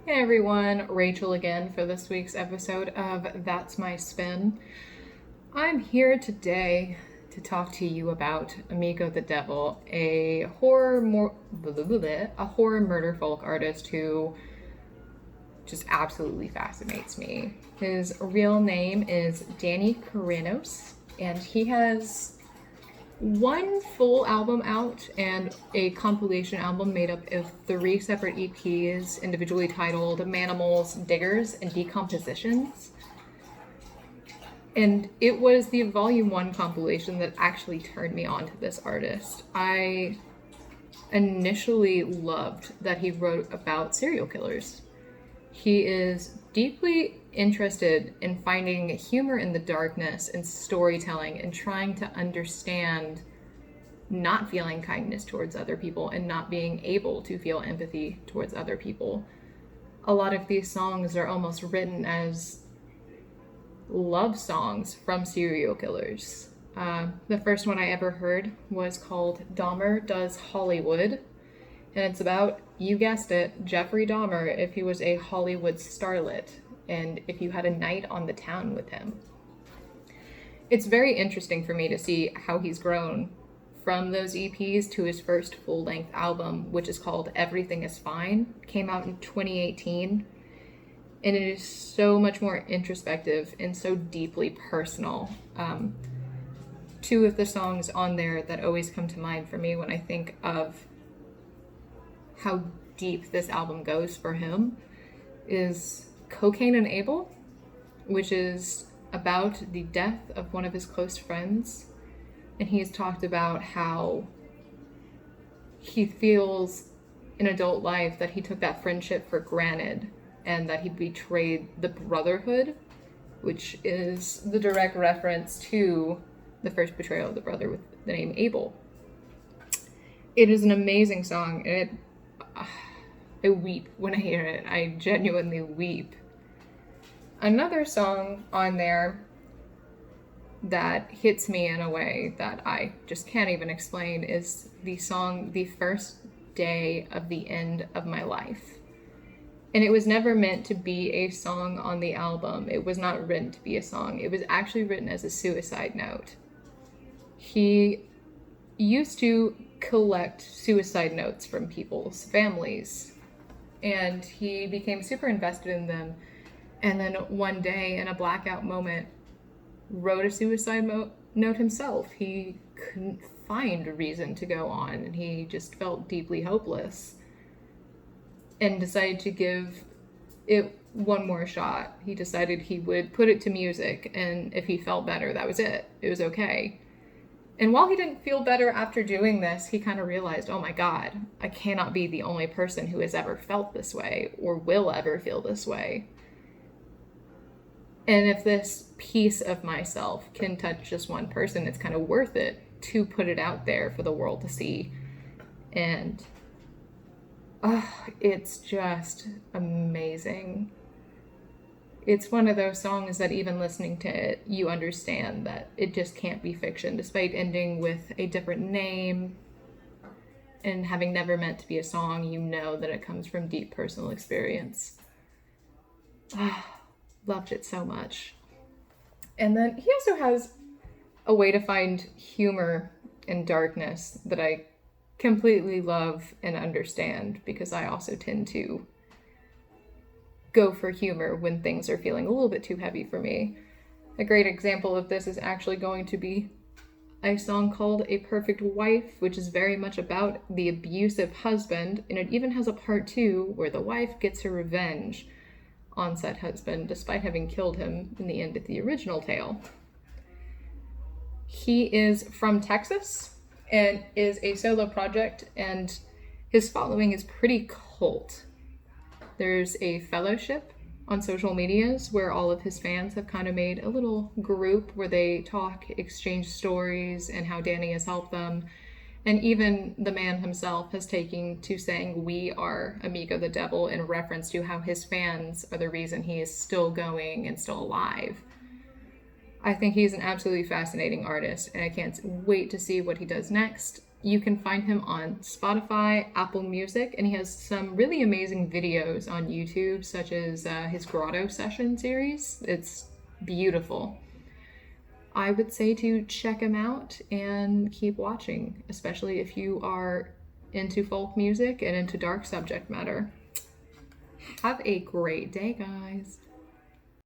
Hey everyone, Rachel again for this week's episode of That's My Spin. I'm here today to talk to you about Amigo the Devil, a horror murder folk artist who just absolutely fascinates me. His real name is Danny Carinos, and he has one full album out and a compilation album made up of 3 separate EPs, individually titled Manimals, Diggers, and Decompositions. And it was the Volume 1 compilation that actually turned me on to this artist. I initially loved that he wrote about serial killers. He is deeply interested in finding humor in the darkness and storytelling and trying to understand not feeling kindness towards other people and not being able to feel empathy towards other people. A lot of these songs are almost written as love songs from serial killers. The first one I ever heard was called Dahmer Does Hollywood, and it's about, you guessed it, Jeffrey Dahmer if he was a Hollywood starlet and if you had a night on the town with him. It's very interesting for me to see how he's grown from those EPs to his first full-length album, which is called Everything Is Fine. It came out in 2018, and it is so much more introspective and so deeply personal. Two of the songs on there that always come to mind for me when I think of how deep this album goes for him is Cocaine and Abel, which is about the death of one of his close friends. And he has talked about how he feels in adult life that he took that friendship for granted and that he betrayed the brotherhood, which is the direct reference to the first betrayal of the brother with the name Abel. It is an amazing song, and I weep when I hear it. I genuinely weep. Another song on there that hits me in a way that I just can't even explain is the song The First Day of the End of My Life. And it was never meant to be a song on the album. It was not written to be a song. It was actually written as a suicide note. He used to collect suicide notes from people's families, and he became super invested in them. And then one day, in a blackout moment, wrote a suicide note himself. He couldn't find a reason to go on, and he just felt deeply hopeless and decided to give it one more shot. He decided he would put it to music, and if he felt better, that was it. It was okay. And while he didn't feel better after doing this, he kind of realized, oh my God, I cannot be the only person who has ever felt this way or will ever feel this way. And if this piece of myself can touch just one person, it's kind of worth it to put it out there for the world to see. And it's just amazing. It's one of those songs that even listening to it, you understand that it just can't be fiction, despite ending with a different name and having never meant to be a song. You know that it comes from deep personal experience. Loved it so much. And then he also has a way to find humor in darkness that I completely love and understand, because I also tend to go for humor when things are feeling a little bit too heavy for me. A great example of this is actually going to be a song called A Perfect Wife, which is very much about the abusive husband, and it even has a part 2 where the wife gets her revenge on said husband, despite having killed him in the end of the original tale. He is from Texas and is a solo project, and his following is pretty cult. There's a fellowship on social medias where all of his fans have kind of made a little group where they talk, exchange stories, and how Danny has helped them. And even the man himself has taken to saying, "We are Amigo the Devil," in reference to how his fans are the reason he is still going and still alive. I think he's an absolutely fascinating artist, and I can't wait to see what he does next. You can find him on Spotify, Apple Music, and he has some really amazing videos on YouTube, such as his Grotto Session series. It's beautiful. I would say to check him out and keep watching, especially if you are into folk music and into dark subject matter. Have a great day, guys.